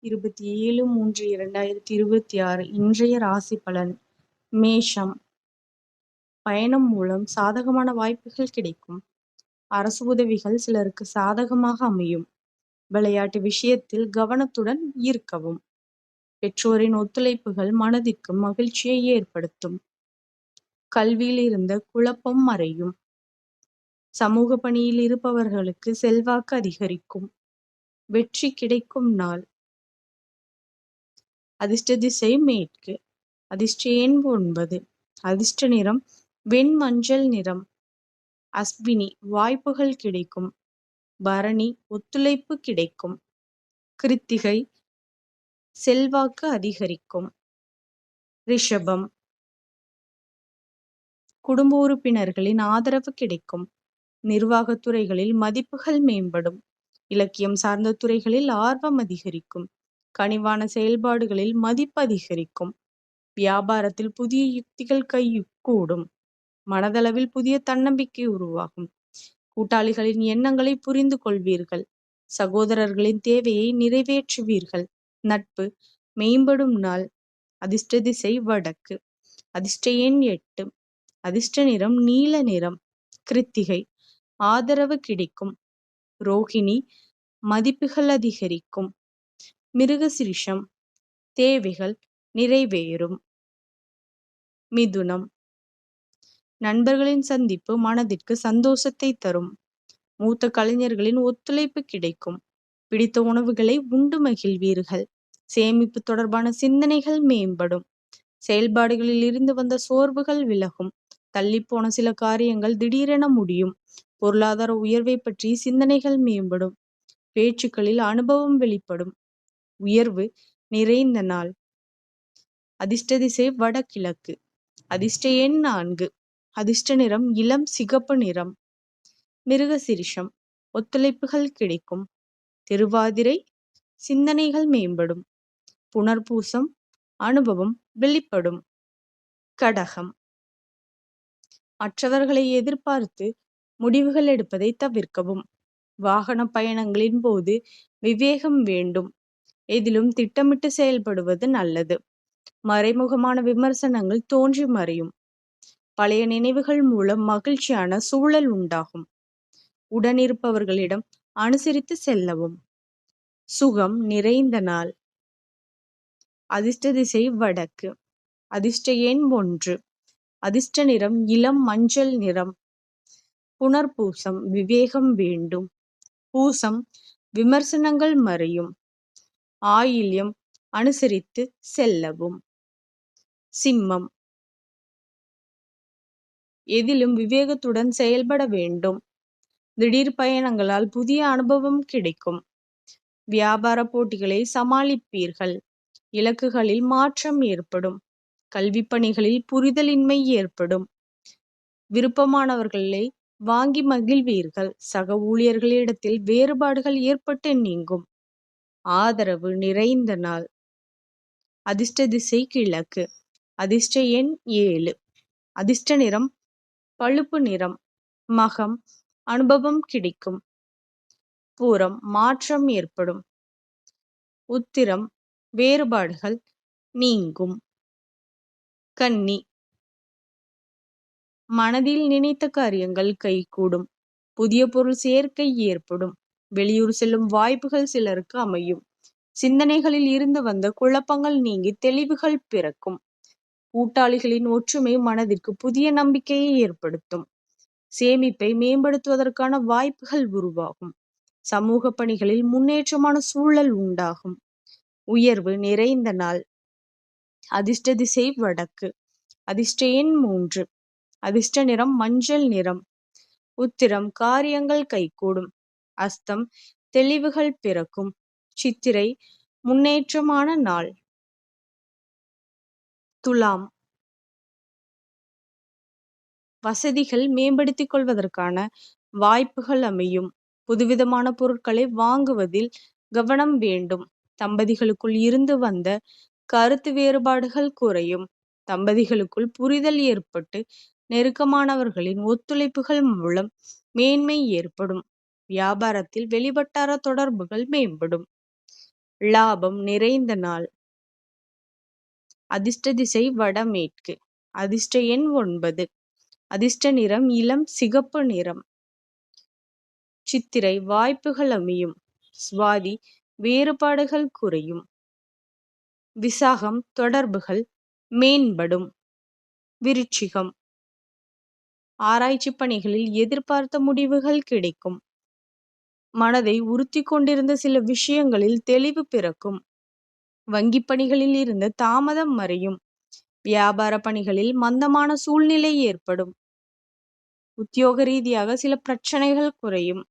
27/3/2026 இன்றைய ராசி பலன். மேஷம். பயணம் மூலம் சாதகமான வாய்ப்புகள் கிடைக்கும். அரசு உதவிகள் சிலருக்கு சாதகமாக அமையும். விளையாட்டு விஷயத்தில் கவனத்துடன் இருக்கவும். பெற்றோரின் ஒத்துழைப்புகள் மனதிற்கு மகிழ்ச்சியை ஏற்படுத்தும். கல்வியில் இருந்த குழப்பம் மறையும். சமூக பணியில் இருப்பவர்களுக்கு செல்வாக்கு அதிகரிக்கும். வெற்றி கிடைக்கும் நாள். அதிர்ஷ்ட திசை மேற்கு. அதிர்ஷ்ட எண் 9. அதிர்ஷ்ட நிறம் வெண்மஞ்சள் நிறம். அஸ்வினி வாய்ப்புகள் கிடைக்கும். பரணி ஒத்துழைப்பு கிடைக்கும். கிருத்திகை செல்வாக்கு அதிகரிக்கும். ரிஷபம். குடும்ப உறுப்பினர்களின் ஆதரவு கிடைக்கும். நிர்வாகத் துறைகளில் மதிப்புகள் மேம்படும். இலக்கியம் சார்ந்த துறைகளில் ஆர்வம் அதிகரிக்கும். கனிவான செயல்பாடுகளில் மதிப்பு அதிகரிக்கும். வியாபாரத்தில் புதிய யுக்திகள் கைகூடும். மனதளவில் புதிய தன்னம்பிக்கை உருவாகும். கூட்டாளிகளின் எண்ணங்களை புரிந்து கொள்வீர்கள். சகோதரர்களின் தேவையை நிறைவேற்றுவீர்கள். நட்பு மேம்படும் நாள். அதிர்ஷ்ட திசை வடக்கு. அதிர்ஷ்ட எண் 8. அதிர்ஷ்ட நிறம் நீல நிறம். கிருத்திகை ஆதரவு கிடைக்கும். ரோகிணி மதிப்புகள் அதிகரிக்கும். மிருகசிரிஷம் தேவைகள் நிறைவேறும். மிதுனம். நண்பர்களின் சந்திப்பு மனதிற்கு சந்தோஷத்தை தரும். மூத்த கலைஞர்களின் ஒத்துழைப்பு கிடைக்கும். பிடித்த உணவுகளை உண்டு மகிழ்வீர்கள். சேமிப்பு தொடர்பான சிந்தனைகள் மேம்படும். செயல்பாடுகளில் இருந்து வந்த சோர்வுகள் விலகும். தள்ளிப்போன சில காரியங்கள் திடீரென முடியும். பொருளாதார உயர்வை பற்றி சிந்தனைகள் மேம்படும். பேச்சுக்களில் அனுபவம் வெளிப்படும். உயர்வு நிறைந்த நாள். அதிர்ஷ்ட திசை வடகிழக்கு. அதிர்ஷ்ட எண் 4. அதிர்ஷ்ட நிறம் இளம் சிகப்பு நிறம். மிருகசிரிஷம் ஒத்துழைப்புகள் கிடைக்கும். திருவாதிரை சிந்தனைகள் மேம்படும். புனர்பூசம் அனுபவம் வெளிப்படும். கடகம். மற்றவர்களை எதிர்பார்த்து முடிவுகள் எடுப்பதை தவிர்க்கவும். வாகன பயணங்களின் போது விவேகம் வேண்டும். எதிலும் திட்டமிட்டு செயல்படுவது நல்லது. மறைமுகமான விமர்சனங்கள் தோன்றி மறையும். பழைய நினைவுகள் மூலம் மகிழ்ச்சியான சூழல் உண்டாகும். உடனிருப்பவர்களிடம் அனுசரித்து செல்லவும். சுகம் நிறைந்த நாள். அதிர்ஷ்ட திசை வடக்கு. அதிர்ஷ்ட எண் 1. அதிர்ஷ்ட நிறம் இளம் மஞ்சள் நிறம். புனர்பூசம் விவேகம் வேண்டும். பூசம் விமர்சனங்கள் மறையும். ஆயில்யம் அனுசரித்து செல்லவும். சிம்மம். எதிலும் விவேகத்துடன் செயல்பட வேண்டும். திடீர் பயணங்களால் புதிய அனுபவம் கிடைக்கும். வியாபார போட்டிகளை சமாளிப்பீர்கள். இலக்குகளில் மாற்றம் ஏற்படும். கல்வி பணிகளில் புரிதலின்மை ஏற்படும். விருப்பமானவர்களை வாங்கி மகிழ்வீர்கள். சக ஊழியர்களிடத்தில் வேறுபாடுகள் ஏற்பட்டு நீங்கும். ஆதரவு நிறைந்த நாள். அதிர்ஷ்ட திசை கிழக்கு. அதிர்ஷ்ட எண் 7. அதிர்ஷ்ட நிறம் பழுப்பு நிறம். மகம் அனுபவம் கிடைக்கும். பூரம் மாற்றம் ஏற்படும். உத்திரம் வேறுபாடுகள் நீங்கும். கன்னி. மனதில் நினைத்த காரியங்கள் கைகூடும். புதிய பொருள் சேர்க்கை ஏற்படும். வெளியூர் செல்லும் வாய்ப்புகள் சிலருக்கு அமையும். சிந்தனைகளில் இருந்து வந்த குழப்பங்கள் நீங்கி தெளிவுகள் பிறக்கும். கூட்டாளிகளின் ஒற்றுமை மனதிற்கு புதிய நம்பிக்கையை ஏற்படுத்தும். சேமிப்பை மேம்படுத்துவதற்கான வாய்ப்புகள் உருவாகும். சமூக பணிகளில் முன்னேற்றமான சூழல் உண்டாகும். உயர்வு நிறைந்த நாள். அதிர்ஷ்ட திசை வடக்கு. அதிர்ஷ்ட எண் 3. அதிர்ஷ்ட நிறம் மஞ்சள் நிறம். உத்திரம் காரியங்கள் கைகூடும். அஸ்தம் தெளிவுகள் பிறக்கும். சித்திரை முன்னேற்றமான நாள். துலாம். வசதிகள் மேம்படுத்திக் கொள்வதற்கான வாய்ப்புகள் அமையும். புதுவிதமான பொருட்களை வாங்குவதில் கவனம் வேண்டும். தம்பதிகளுக்குள் இருந்து வந்த கருத்து வேறுபாடுகள் குறையும். தம்பதிகளுக்குள் புரிதல் ஏற்பட்டு நெருக்கமானவர்களின் ஒத்துழைப்புகள் மூலம் மேன்மை ஏற்படும். வியாபாரத்தில் வெளிவட்டார தொடர்புகள் மேம்படும். லாபம் நிறைந்த நாள். அதிர்ஷ்ட திசை வடமேற்கு. அதிர்ஷ்ட எண் 9. அதிர்ஷ்ட நிறம் இளம் சிகப்பு நிறம். சித்திரை வாய்ப்புகள் அமையும். சுவாதி வேறுபாடுகள் குறையும். விசாகம் தொடர்புகள் மேம்படும். விருச்சிகம் ஆராய்ச்சி பணிகளில் எதிர்பார்த்த முடிவுகள் கிடைக்கும். மனதை உறுத்தி கொண்டிருந்த சில விஷயங்களில் தெளிவு பிறக்கும். வங்கி பணிகளில் இருந்த தாமதம் மறையும். வியாபார பணிகளில் மந்தமான சூழ்நிலை ஏற்படும். உத்தியோக ரீதியாக சில பிரச்சனைகள் குறையும்.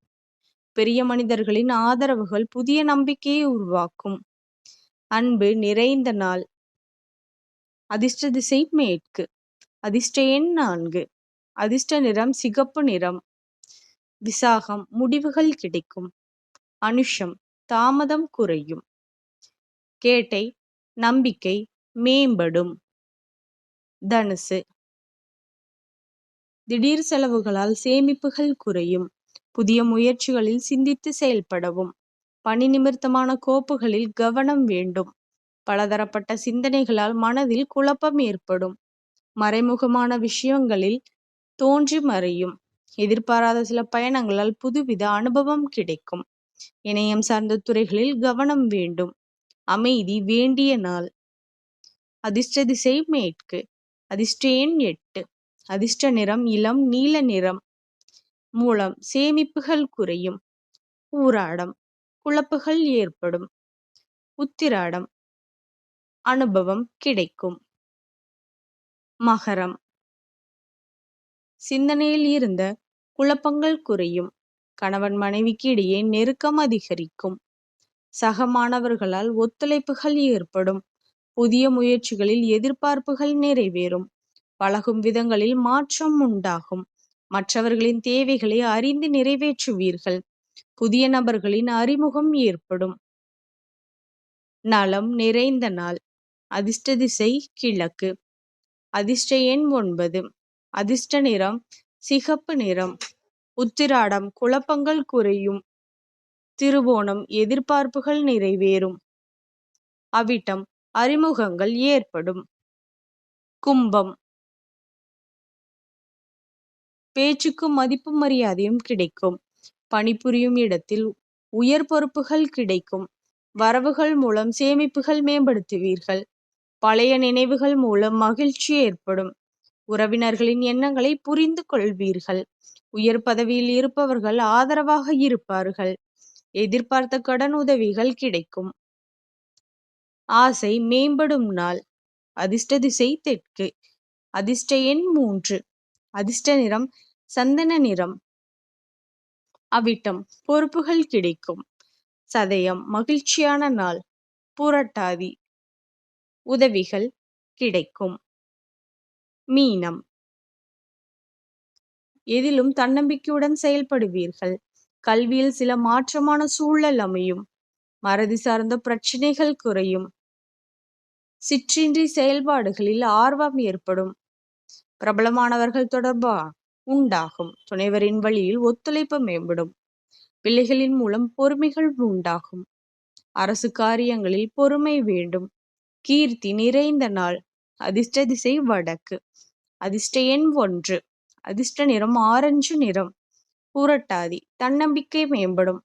பெரிய மனிதர்களின் ஆதரவுகள் புதிய நம்பிக்கையை உருவாக்கும். அன்பு நிறைந்த நாள். அதிர்ஷ்ட திசை மேற்கு. அதிர்ஷ்ட எண் 4. அதிர்ஷ்ட நிறம் சிகப்பு நிறம். விசாகம் முடிவுகள் கிடைக்கும். அனுஷம் தாமதம் குறையும். கேட்டை நம்பிக்கை மேம்படும். தனுசு திடீர் செலவுகளால் சேமிப்புகள் குறையும். புதிய முயற்சிகளில் சிந்தித்து செயல்படவும். பணி நிமித்தமான கோப்புகளில் கவனம் வேண்டும். பலதரப்பட்ட சிந்தனைகளால் மனதில் குழப்பம் ஏற்படும். மறைமுகமான விஷயங்களில் தோன்றி மறையும். எதிர்பாராத சில பயணங்களால் புதுவித அனுபவம் கிடைக்கும். இணையம் சார்ந்த துறைகளில் கவனம் வேண்டும். அமைதி வேண்டிய நாள். அதிர்ஷ்ட திசை மேற்கு. அதிர்ஷ்ட எண் 8. அதிர்ஷ்ட நிறம் இளம் நீல நிறம். மூலம் சேமிப்புகள் குறையும். பூராடம் குழப்புகள் ஏற்படும். உத்திராடம் அனுபவம் கிடைக்கும். மகரம் சிந்தனையில் இருந்த குழப்பங்கள் குறையும். கணவன் மனைவிக்கு இடையே நெருக்கம் அதிகரிக்கும். சக மாணவர்களால் ஒத்துழைப்புகள் ஏற்படும். புதிய முயற்சிகளில் எதிர்பார்ப்புகள் நிறைவேறும். பழகும் விதங்களில் மாற்றம் உண்டாகும். மற்றவர்களின் தேவைகளை அறிந்து நிறைவேற்றுவீர்கள். புதிய நபர்களின் அறிமுகம் ஏற்படும். நலம் நிறைந்த நாள். அதிர்ஷ்ட திசை கிழக்கு. அதிர்ஷ்ட எண் 9. அதிர்ஷ்ட நிறம் சிகப்பு நிறம். உத்திராடம் குழப்பங்கள் குறையும். திருவோணம் எதிர்பார்ப்புகள் நிறைவேறும். அவிட்டம் அறிமுகங்கள் ஏற்படும். கும்பம் பேச்சுக்கு மதிப்பு மரியாதையும் கிடைக்கும். பணிபுரியும் இடத்தில் உயர் பொறுப்புகள் கிடைக்கும். வரவுகள் மூலம் சேமிப்புகள் மேம்படுத்துவீர்கள். பழைய நினைவுகள் மூலம் மகிழ்ச்சி ஏற்படும். உறவினர்களின் எண்ணங்களை புரிந்து கொள்வீர்கள். உயர் பதவியில் இருப்பவர்கள் ஆதரவாக இருப்பார்கள். எதிர்பார்த்த கடன் உதவிகள் கிடைக்கும். ஆசை மேம்படும் நாள். அதிர்ஷ்ட திசை தெற்கு. அதிர்ஷ்ட எண் 3. அதிர்ஷ்ட நிறம் சந்தன நிறம். அவிட்டம் பொறுப்புகள் கிடைக்கும். சதயம் மகிழ்ச்சியான நாள். புரட்டாதி உதவிகள் கிடைக்கும். மீனம் எதிலும் தன்னம்பிக்கையுடன் செயல்படுவீர்கள். கல்வியில் சில மாற்றமான சூழல் அமையும். மறதி சார்ந்த பிரச்சனைகள் குறையும். சிற்றின்றி செயல்பாடுகளில் ஆர்வம் ஏற்படும். பிரபலமானவர்கள் தொடர்பா உண்டாகும். துணைவரின் வழியில் ஒத்துழைப்பு மேம்படும். பிள்ளைகளின் மூலம் பொறுமைகள் உண்டாகும். அரசு காரியங்களில் பொறுமை வேண்டும். கீர்த்தி நிறைந்த நாள். அதிர்ஷ்ட திசை வடக்கு. அதிர்ஷ்ட எண் 1. அதிர்ஷ்ட நிறம் ஆரஞ்சு நிறம். புரட்டாதி தன்னம்பிக்கை மேம்படும்.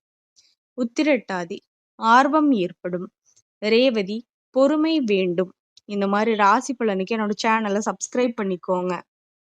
உத்திரட்டாதி ஆர்வம் ஏற்படும். ரேவதி பொறுமை வேண்டும். இந்த மாதிரி ராசி பலனுக்கு என்னோட சேனலை சப்ஸ்கிரைப் பண்ணிக்கோங்க.